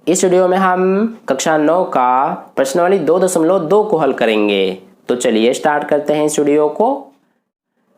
इस वीडियो में हम कक्षा 9 का प्रश्नावली 2.2 को हल करेंगे। तो चलिए स्टार्ट करते हैं इस वीडियो को।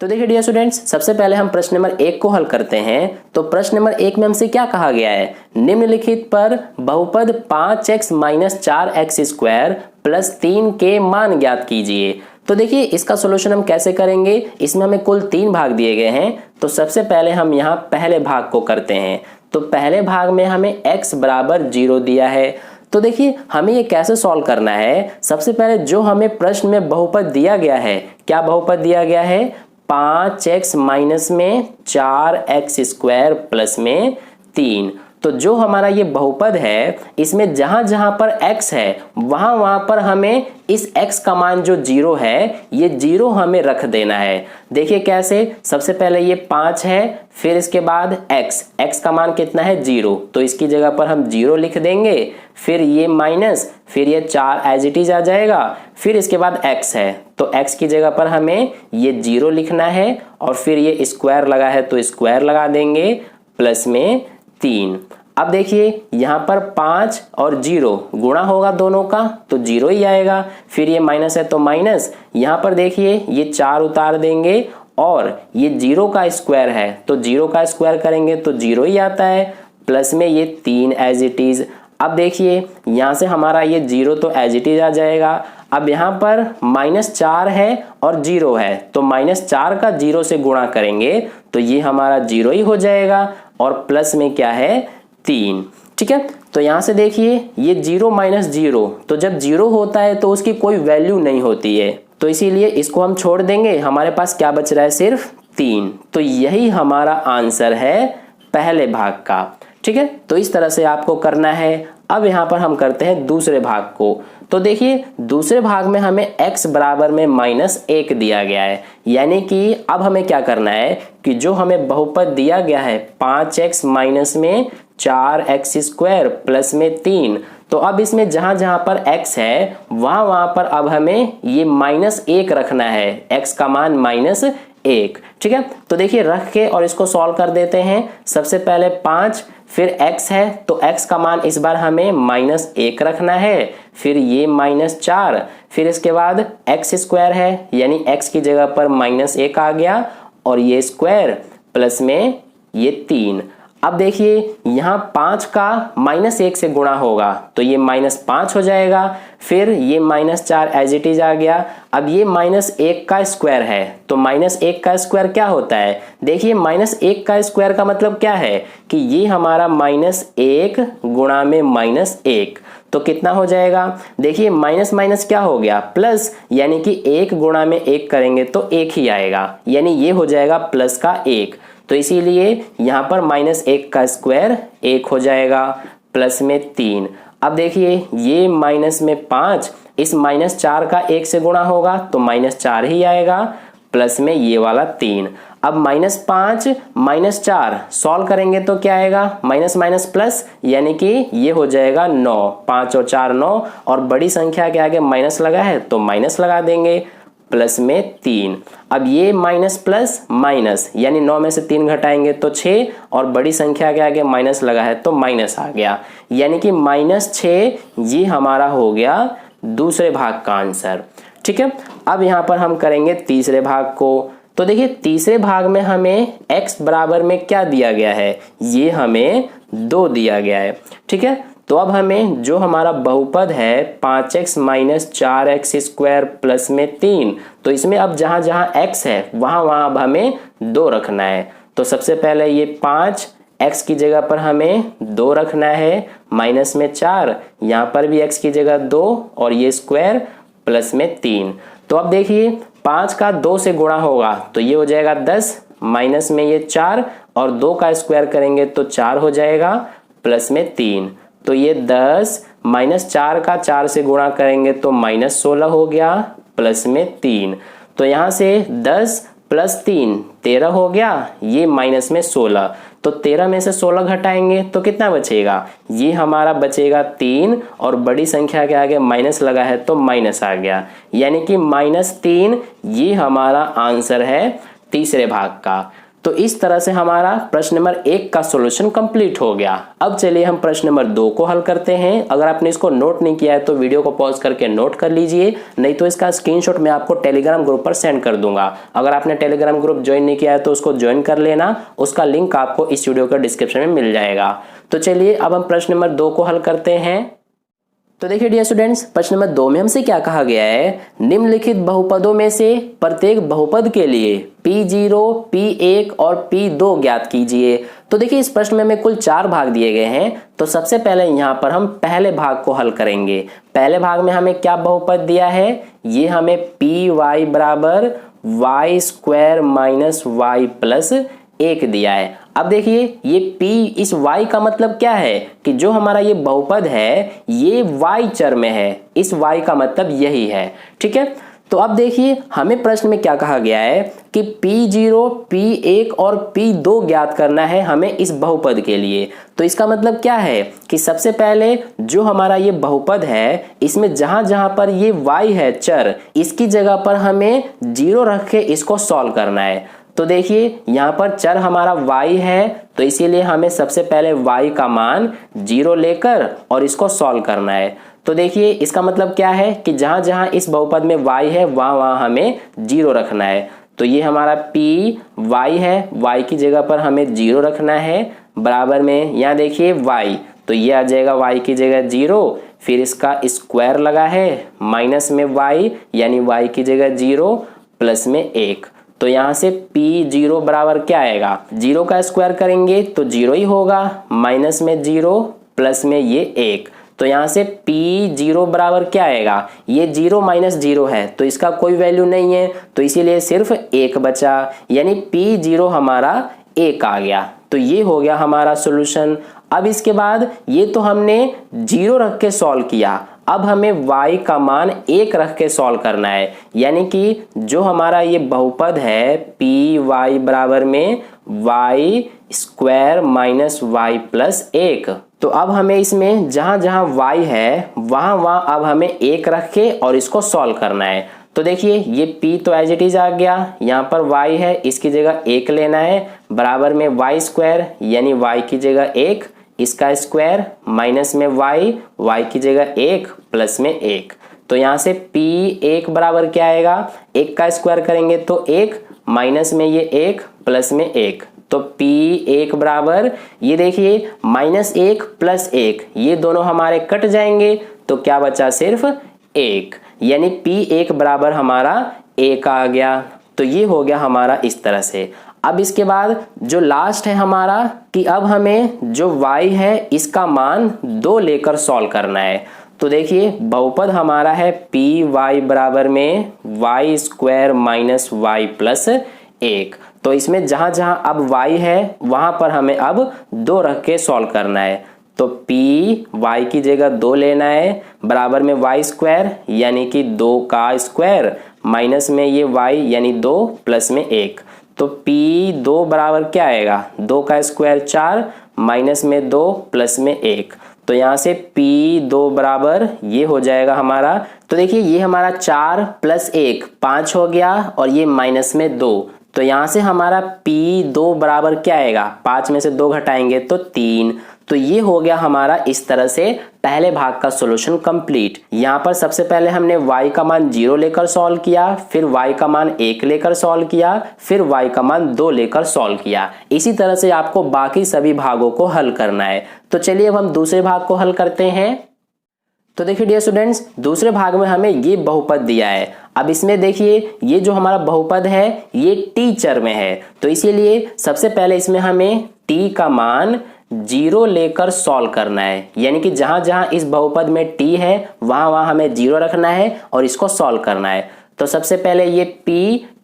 तो देखिए डियर स्टूडेंट्स, सबसे पहले हम प्रश्न नंबर 1 को हल करते हैं। तो प्रश्न नंबर 1 में हमसे क्या कहा गया है, निम्नलिखित पर बहुपद 5x - 4x स्क्वायर प्लस 3 के मान ज्ञात कीजिए। तो देखिए इसका सोल्यूशन हम कैसे करेंगे, इसमें हमें कुल 3 भाग दिए गए हैं। तो सबसे पहले हम यहाँ पहले भाग को करते हैं। तो पहले भाग में हमें x बराबर 0 दिया है। तो देखिए हमें ये कैसे सॉल्व करना है। सबसे पहले जो हमें प्रश्न में बहुपद दिया गया है, क्या बहुपद दिया गया है, 5x माइनस में 4x स्क्वायर प्लस में 3। तो जो हमारा ये बहुपद है, इसमें जहां जहां पर x है वहां वहां पर हमें इस x का मान जो 0 है, ये 0 हमें रख देना है। देखिए कैसे, सबसे पहले ये 5 है, फिर इसके बाद x का मान कितना है 0, तो इसकी जगह पर हम 0 लिख देंगे। फिर ये माइनस, फिर ये 4 एज इट इज आ जाएगा। फिर इसके बाद x है, तो x की जगह पर हमें ये 0 लिखना है और फिर ये स्क्वायर लगा है तो स्क्वायर लगा देंगे प्लस में 3। अब देखिए यहाँ पर 5 और 0 गुणा होगा दोनों का तो 0 ही आएगा। फिर ये माइनस है तो माइनस, यहाँ पर देखिए ये 4 उतार देंगे और ये 0 का स्क्वायर है तो 0 का स्क्वायर करेंगे तो 0 ही आता है, प्लस में ये 3 एज इट इज। अब देखिए यहाँ से हमारा ये 0 तो एज इट इज आ जाएगा। अब यहाँ पर -4 है और 0 है तो -4 का 0 से गुणा करेंगे तो ये हमारा 0 ही हो जाएगा और प्लस में क्या है 3। ठीक है, तो यहाँ से देखिए ये 0 - 0, तो जब 0 होता है तो उसकी कोई वैल्यू नहीं होती है, तो इसीलिए इसको हम छोड़ देंगे। हमारे पास क्या बच रहा है, सिर्फ 3। तो यही हमारा आंसर है पहले भाग का। ठीक है, तो इस तरह से आपको करना है। अब यहाँ पर हम करते हैं दूसरे भाग को। तो देखिए दूसरे भाग में हमें x बराबर में -1 दिया गया है, यानी कि अब हमें क्या करना है कि जो हमें बहुपद दिया गया है 5x माइनस में 4x स्क्वायर प्लस में 3, तो अब इसमें जहां जहां पर x है वहां वहां पर अब हमें ये -1 रखना है, x का मान -1। ठीक है, तो देखिए रख के और इसको सॉल्व कर देते हैं। सबसे पहले 5, फिर x है तो x का मान इस बार हमें -1 रखना है, फिर ये -4, फिर इसके बाद x स्क्वायर है यानी x की जगह पर -1 आ गया और ये स्क्वायर प्लस में ये 3। अब देखिए यहाँ 5 का -1 से गुणा होगा तो ये -5 हो जाएगा, फिर ये -4 एज इट इज आ गया। अब ये -1 का स्क्वायर है तो -1 का स्क्वायर क्या होता है, देखिए -1 का स्क्वायर का मतलब क्या है कि ये हमारा -1 गुणा में -1, तो कितना हो जाएगा, देखिए माइनस माइनस क्या हो गया प्लस, यानी कि 1 गुणा में 1 करेंगे तो 1 ही आएगा, यानी ये हो जाएगा प्लस का 1। तो इसीलिए यहाँ पर -1 का स्क्वायर 1 हो जाएगा प्लस में 3। अब देखिए ये माइनस में 5, इस -4 का 1 से गुणा होगा तो -4 ही आएगा प्लस में ये वाला 3। अब -5 -4 सॉल्व करेंगे तो क्या आएगा, माइनस माइनस प्लस, यानी कि ये हो जाएगा 9। 5 और 4 9 और बड़ी संख्या के आगे माइनस लगा है तो माइनस लगा देंगे प्लस में 3। अब ये माइनस प्लस माइनस, यानी 9 में से 3 घटाएंगे तो 6 और बड़ी संख्या के आगे माइनस लगा है तो माइनस आ गया, यानी कि -6 ये हमारा हो गया दूसरे भाग का आंसर। ठीक है, अब यहाँ पर हम करेंगे तीसरे भाग को। तो देखिए तीसरे भाग में हमें x बराबर में क्या दिया गया है, ये हमें 2 दिया गया है। ठीक है, तो अब हमें जो हमारा बहुपद है 5x minus 4x square plus में 3, तो इसमें अब जहां जहां x है वहां वहां अब हमें 2 रखना है। तो सबसे पहले ये 5, x की जगह पर हमें 2 रखना है, माइनस में 4, यहाँ पर भी x की जगह 2 और ये स्क्वायर प्लस में 3। तो अब देखिए 5 का 2 से गुणा होगा तो ये हो जाएगा 10, माइनस में ये 4 और 2 का स्क्वायर करेंगे तो 4 हो जाएगा प्लस में 3। तो ये 10 -4 का 4 से गुणा करेंगे तो -16 हो गया प्लस में 3। तो यहाँ से 10 प्लस 3 13 हो गया, ये माइनस में 16, तो 13 में से 16 घटाएंगे तो कितना बचेगा, ये हमारा बचेगा 3 और बड़ी संख्या के आगे माइनस लगा है तो माइनस आ गया, यानी कि -3 ये हमारा आंसर है तीसरे भाग का। तो इस तरह से हमारा प्रश्न नंबर 1 का सॉल्यूशन कंप्लीट हो गया। अब चलिए हम प्रश्न नंबर 2 को हल करते हैं। अगर आपने इसको नोट नहीं किया है तो वीडियो को पॉज करके नोट कर लीजिए, नहीं तो इसका स्क्रीनशॉट मैं आपको टेलीग्राम ग्रुप पर सेंड कर दूंगा। अगर आपने टेलीग्राम ग्रुप ज्वाइन नहीं किया है तो उसको ज्वाइन कर लेना, उसका लिंक आपको इस वीडियो के डिस्क्रिप्शन में मिल जाएगा। तो चलिए अब हम प्रश्न नंबर 2 को हल करते हैं। तो देखिए डियर स्टूडेंट्स, प्रश्न नंबर 2 में हमसे क्या कहा गया है, निम्नलिखित बहुपदों में से प्रत्येक बहुपद के लिए P0, P1 और P2 ज्ञात कीजिए। तो देखिए इस प्रश्न में हमें कुल 4 भाग दिए गए हैं। तो सबसे पहले यहाँ पर हम पहले भाग को हल करेंगे। पहले भाग में हमें क्या बहुपद दिया है, ये हमें PY बराबर y² माइनस y प्लस 1 दिया है। अब देखिए ये P इस y का मतलब क्या है कि जो हमारा ये बहुपद है ये y चर में है, इस y का मतलब यही है। ठीक है, तो अब देखिए हमें प्रश्न में क्या कहा गया है कि P0, P1 और P2 ज्ञात करना है हमें इस बहुपद के लिए। तो इसका मतलब क्या है कि सबसे पहले जो हमारा ये बहुपद है इसमें जहां जहां पर ये y है चर, इसकी जगह पर हमें 0 रख के इसको सॉल्व करना है। तो देखिए यहाँ पर चर हमारा y है, तो इसीलिए हमें सबसे पहले y का मान 0 लेकर और इसको सॉल्व करना है। तो देखिए इसका मतलब क्या है कि जहां जहां इस बहुपद में y है वहां वहां हमें 0 रखना है। तो ये हमारा Py है, y की जगह पर हमें 0 रखना है, बराबर में यहाँ देखिए y, तो ये आ जाएगा y की जगह 0, फिर इसका स्क्वायर लगा है माइनस में y यानी y की जगह 0 प्लस में 1। तो यहाँ से P0 बराबर क्या आएगा, 0 का स्क्वायर करेंगे तो 0 ही होगा, माइनस में 0 प्लस में ये 1। तो यहाँ से P0 बराबर क्या आएगा, ये 0 माइनस 0 है तो इसका कोई वैल्यू नहीं है, तो इसीलिए सिर्फ 1 बचा, यानी P0 हमारा 1 आ गया। तो ये हो गया हमारा सॉल्यूशन। अब इसके बाद ये तो हमने 0 रख के सॉल्व किया, अब हमें y का मान 1 रख के सॉल्व करना है, यानी कि जो हमारा ये बहुपद है Py बराबर में y² माइनस y प्लस 1। तो अब हमें इसमें जहां जहां y है वहां वहां अब हमें 1 रख के और इसको सॉल्व करना है। तो देखिए ये P तो एज इट इज आ गया, यहाँ पर y है इसकी जगह 1 लेना है, बराबर में y² यानी y की जगह 1, इसका स्क्वायर माइनस में y की जगह 1 प्लस में 1। तो यहाँ से P1 बराबर क्या आएगा, 1 का स्क्वायर करेंगे तो 1, माइनस में ये 1 प्लस में 1। तो P1 बराबर ये देखिए -1 प्लस 1, ये दोनों हमारे कट जाएंगे तो क्या बचा, सिर्फ 1, यानी P1 बराबर हमारा 1 आ गया। तो ये हो गया हमारा इस तरह से। अब इसके बाद जो लास्ट है हमारा कि अब हमें जो y है इसका मान 2 लेकर सॉल्व करना है। तो देखिए बहुपद हमारा है Py बराबर में y² माइनस y प्लस 1। तो इसमें जहां जहां अब y है वहां पर हमें अब 2 रख के सॉल्व करना है। तो Py की जगह 2 लेना है, बराबर में y² यानी कि 2 का स्क्वायर माइनस में ये y यानी 2 प्लस में 1। तो P2 बराबर क्या आएगा, 2 का स्क्वायर 4 माइनस में 2 प्लस में 1। तो यहाँ से P2 बराबर ये हो जाएगा हमारा। तो देखिए ये हमारा 4 प्लस 1 5 हो गया और ये माइनस में 2। तो यहाँ से हमारा P2 बराबर क्या आएगा, 5 में से 2 घटाएंगे तो 3। तो ये हो गया हमारा इस तरह से पहले भाग का सॉल्यूशन कंप्लीट। यहाँ पर सबसे पहले हमने y का मान 0 लेकर सॉल्व किया, फिर y का मान 1 लेकर सॉल्व किया, फिर y का मान 2 लेकर सॉल्व किया। इसी तरह से आपको बाकी सभी भागों को हल करना है। तो चलिए अब हम दूसरे भाग को हल करते हैं। तो देखिए डियर स्टूडेंट्स, दूसरे भाग में हमें ये बहुपद दिया है। अब इसमें देखिए ये जो हमारा बहुपद है ये t चर में है, तो इसीलिए सबसे पहले इसमें हमें t का मान 0 लेकर सॉल्व करना है, यानी कि जहां जहां इस बहुपद में t है वहां वहां हमें 0 रखना है और इसको सॉल्व करना है। तो सबसे पहले ये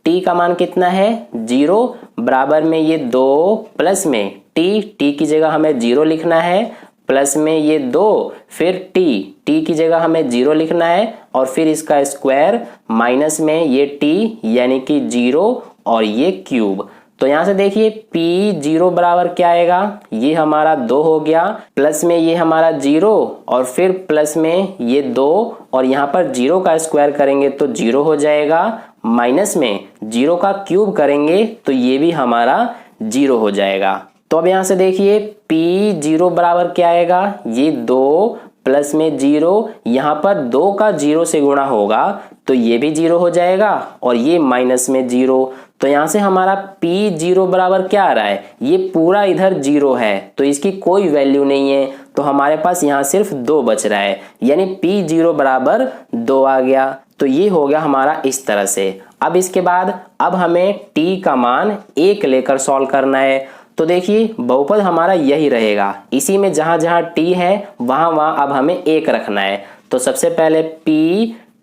t का मान कितना है, 0, बराबर में ये 2 प्लस में t की जगह हमें 0 लिखना है, प्लस में ये 2, फिर t की जगह हमें 0 लिखना है और फिर इसका स्क्वायर माइनस में ये t यानी कि 0 और ये क्यूब। तो यहाँ से देखिए P0 बराबर क्या आएगा, ये हमारा 2 हो गया, प्लस में ये हमारा 0 और फिर प्लस में ये 2 और यहाँ पर 0 का स्क्वायर करेंगे तो 0 हो जाएगा, माइनस में 0 का क्यूब करेंगे तो ये भी हमारा 0 हो जाएगा। तो अब यहाँ से देखिए P0 बराबर क्या आएगा, ये 2 प्लस में 0, यहाँ पर 2 का 0 से गुणा होगा तो ये भी 0 हो जाएगा और ये माइनस में 0। तो यहाँ से हमारा P0 बराबर क्या आ रहा है, ये पूरा इधर 0 है तो इसकी कोई वैल्यू नहीं है, तो हमारे पास यहाँ सिर्फ 2 बच रहा है, यानी P0 बराबर 2 आ गया। तो ये हो गया हमारा इस तरह से। अब इसके बाद अब हमें t का मान 1 लेकर सॉल्व करना है। तो देखिए बहुपद हमारा यही रहेगा, इसी में जहां जहां t है वहां वहां अब हमें 1 रखना है। तो सबसे पहले p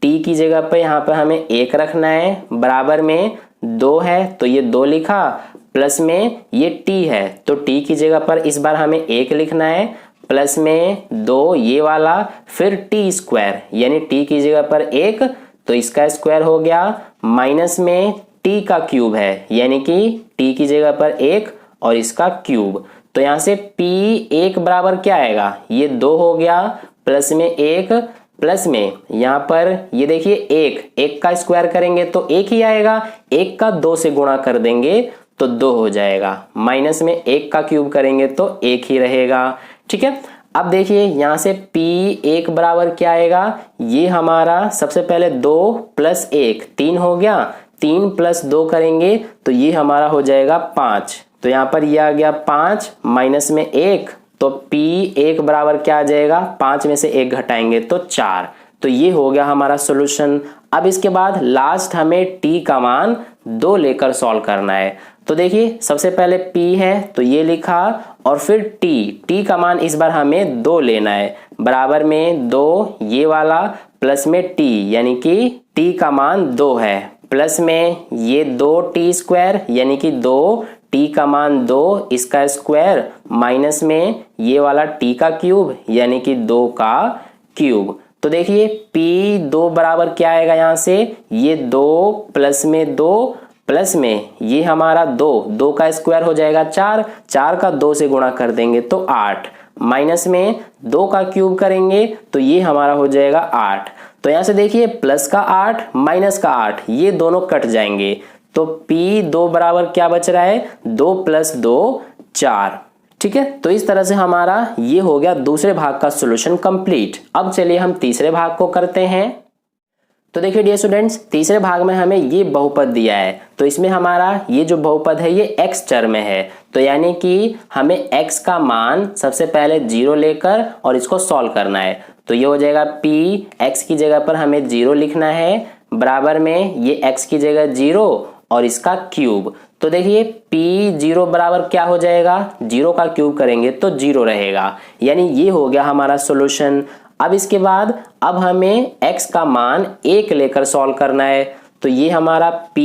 t की जगह पे यहाँ पे हमें 1 रखना है, बराबर में 2 है तो ये 2 लिखा, प्लस में ये t है तो t की जगह पर इस बार हमें 1 लिखना है, प्लस में 2 ये वाला, फिर t स्क्वायर यानी t की जगह पर 1 तो इसका स्क्वायर हो गया, माइनस में t का क्यूब है यानी कि t की जगह पर 1 और इसका क्यूब। तो यहाँ से P1 बराबर क्या आएगा, ये 2 हो गया, प्लस में 1, प्लस में यहाँ पर ये देखिए 1 का स्क्वायर करेंगे तो 1 ही आएगा, 1 का 2 से गुणा कर देंगे तो 2 हो जाएगा, माइनस में 1 का क्यूब करेंगे तो 1 ही रहेगा। ठीक है, अब देखिए यहाँ से P1 बराबर क्या आएगा, ये हमारा सबसे पहले 2 प्लस 1 3 हो गया, 3 प्लस 2 करेंगे तो ये हमारा हो जाएगा 5। तो यहाँ पर ये आ गया 5 माइनस में 1, तो P1 बराबर क्या आ जाएगा, 5 में से 1 घटाएंगे तो 4। तो ये हो गया हमारा सॉल्यूशन। अब इसके बाद लास्ट हमें t का मान 2 लेकर सॉल्व करना है। तो देखिए सबसे पहले p है तो ये लिखा और फिर t का मान इस बार हमें 2 लेना है, बराबर में 2 ये वाला, प्लस में t यानी कि t का मान 2 है, प्लस में ये 2t स्क्वायर यानी कि 2 t का मान 2 इसका स्क्वायर, माइनस में ये वाला t का क्यूब यानी कि 2 का क्यूब। तो देखिए P2 बराबर क्या आएगा, यहाँ से ये 2 प्लस में 2, प्लस में ये हमारा 2 का स्क्वायर हो जाएगा 4 का 2 से गुणा कर देंगे तो 8, माइनस में 2 का क्यूब करेंगे तो ये हमारा हो जाएगा 8। तो यहाँ से देखिए प्लस का 8 माइनस का 8 ये दोनों कट जाएंगे, तो P2 बराबर क्या बच रहा है, 2 प्लस 2 4। ठीक है, तो इस तरह से हमारा ये हो गया दूसरे भाग का सॉल्यूशन कंप्लीट। अब चलिए हम तीसरे भाग को करते हैं। तो देखिए डियर स्टूडेंट्स, तीसरे भाग में हमें ये बहुपद दिया है, तो इसमें हमारा ये जो बहुपद है ये x चर में है, तो यानी कि हमें x का मान सबसे पहले 0 लेकर और इसको सॉल्व करना है। तो ये हो जाएगा p, x की जगह पर हमें 0 लिखना है, बराबर में ये x की जगह 0 और इसका क्यूब। तो देखिए P0 बराबर क्या हो जाएगा, 0 का क्यूब करेंगे तो 0 रहेगा, यानी ये हो गया हमारा सॉल्यूशन। अब इसके बाद अब हमें x का मान 1 लेकर सॉल्व करना है। तो ये हमारा p,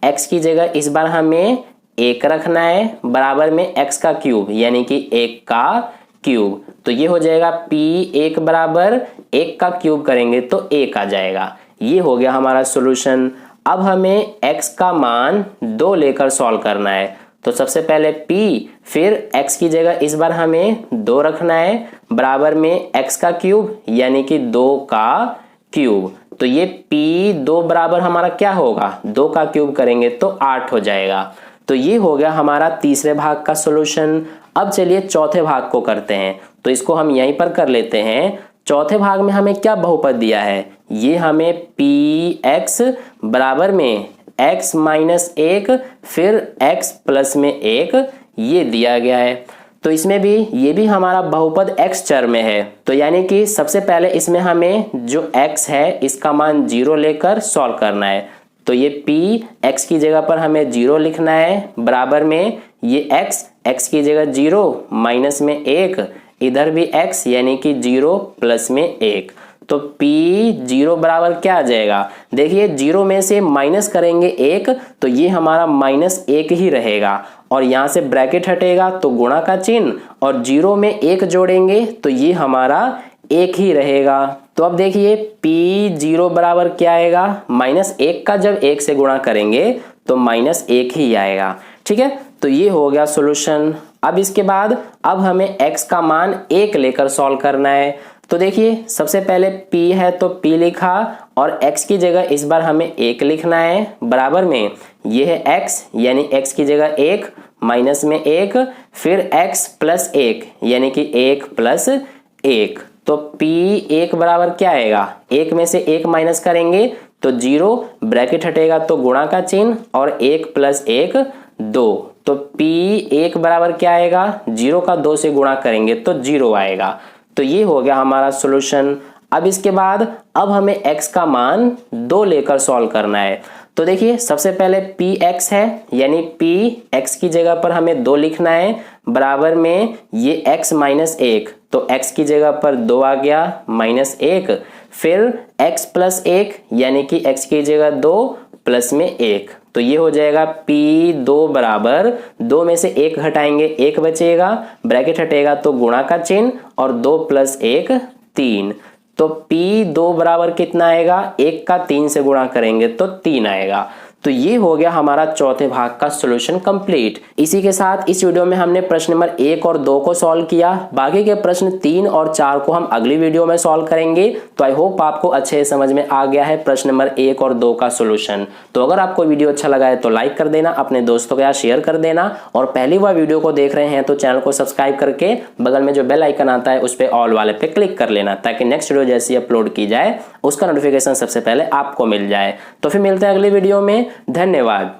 x की जगह इस बार हमें 1 रखना है, बराबर में x का क्यूब यानी कि 1 का क्यूब। तो ये हो जाएगा P1 बराबर 1 का क्यूब करेंगे तो 1 आ जाएगा। ये हो गया हमारा सॉल्यूशन। अब हमें x का मान 2 लेकर सॉल्व करना है। तो सबसे पहले p, फिर x की जगह इस बार हमें 2 रखना है, बराबर में x का क्यूब यानी कि 2 का क्यूब। तो ये P2 बराबर हमारा क्या होगा, 2 का क्यूब करेंगे तो 8 हो जाएगा। तो ये हो गया हमारा तीसरे भाग का सॉल्यूशन। अब चलिए चौथे भाग को करते हैं, तो इसको हम यहीं पर कर लेते हैं। चौथे भाग में हमें क्या बहुपद दिया है, ये हमें px बराबर में x माइनस 1 फिर x प्लस में 1 ये दिया गया है। तो इसमें भी ये भी हमारा बहुपद x चर में है, तो यानी कि सबसे पहले इसमें हमें जो x है इसका मान 0 लेकर सॉल्व करना है। तो ये p, x की जगह पर हमें 0 लिखना है, बराबर में ये x की जगह 0 माइनस में 1, इधर भी x यानी कि 0 प्लस में 1। तो P0 बराबर क्या आ जाएगा, देखिए 0 में से माइनस करेंगे 1 तो ये हमारा -1 ही रहेगा, और यहाँ से ब्रैकेट हटेगा तो गुणा का चिन्ह, और 0 में 1 जोड़ेंगे तो ये हमारा 1 ही रहेगा। तो अब देखिए P0 बराबर क्या आएगा, -1 का जब 1 से गुणा करेंगे तो -1 ही आएगा। ठीक है, तो ये हो गया सॉल्यूशन। अब इसके बाद अब हमें x का मान 1 लेकर सॉल्व करना है। तो देखिए सबसे पहले p है तो p लिखा, और x की जगह इस बार हमें 1 लिखना है, बराबर में ये है x यानी x की जगह 1 माइनस में 1, फिर x प्लस 1 यानी कि 1 प्लस 1। तो P1 बराबर क्या आएगा, 1 में से 1 माइनस करेंगे तो 0, ब्रैकेट हटेगा तो गुणा का चिन्ह और 1 प्लस 1 2। तो P1 बराबर क्या आएगा, 0 का 2 से गुणा करेंगे तो 0 आएगा। तो ये हो गया हमारा सॉल्यूशन। अब इसके बाद अब हमें x का मान 2 लेकर सॉल्व करना है। तो देखिए सबसे पहले Px है यानी Px की जगह पर हमें 2 लिखना है, बराबर में ये x माइनस 1, तो x की जगह पर 2 आ गया माइनस 1, फिर x प्लस 1 यानी कि x की जगह 2 प्लस में 1। तो ये हो जाएगा P2 बराबर 2 में से 1 घटाएंगे 1 बचेगा, ब्रैकेट हटेगा तो गुणा का चिन्ह और 2 प्लस 1 3। तो P2 बराबर कितना आएगा, 1 का 3 से गुणा करेंगे तो 3 आएगा। तो ये हो गया हमारा चौथे भाग का सॉल्यूशन कंप्लीट। इसी के साथ इस वीडियो में हमने प्रश्न नंबर 1 और 2 को सॉल्व किया। बाकी के प्रश्न 3 और 4 को हम अगली वीडियो में सॉल्व करेंगे। तो आई होप आपको अच्छे समझ में आ गया है प्रश्न नंबर 1 और 2 का सॉल्यूशन। तो अगर आपको वीडियो अच्छा लगा है तो लाइक कर देना, अपने दोस्तों के साथ शेयर कर देना, और पहली बार वीडियो को देख रहे हैं तो चैनल को सब्सक्राइब करके बगल में जो बेल आइकन आता है उस पर ऑल वाले पे क्लिक कर लेना, ताकि नेक्स्ट वीडियो जैसी अपलोड की जाए उसका नोटिफिकेशन सबसे पहले आपको मिल जाए। तो फिर मिलते हैं अगली वीडियो में। धन्यवाद।